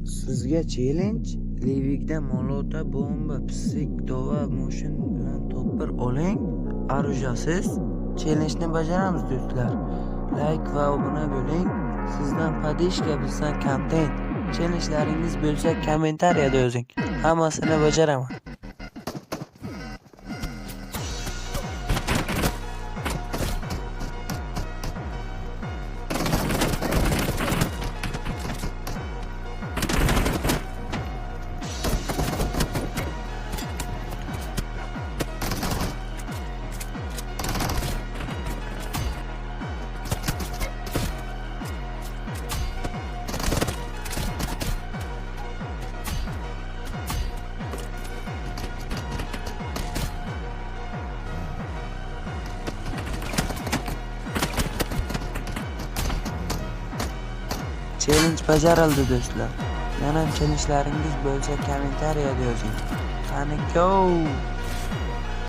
Sizga challenge: Livikda molota, bomba, psik, dova, moshin bilan topir oling. Arujasiz challenge'ni bajaramiz do'stlar. Like va obuna bo'ling. Sizdan podishka, bizdan kontent. Challenge'laringiz bo'lsa kommentariyada yozing. Hammasini bajaraman. Challenge bajarildi do'stlar. Yana challenge'laringiz bo'lsa kommentariyada yozing. Qani go!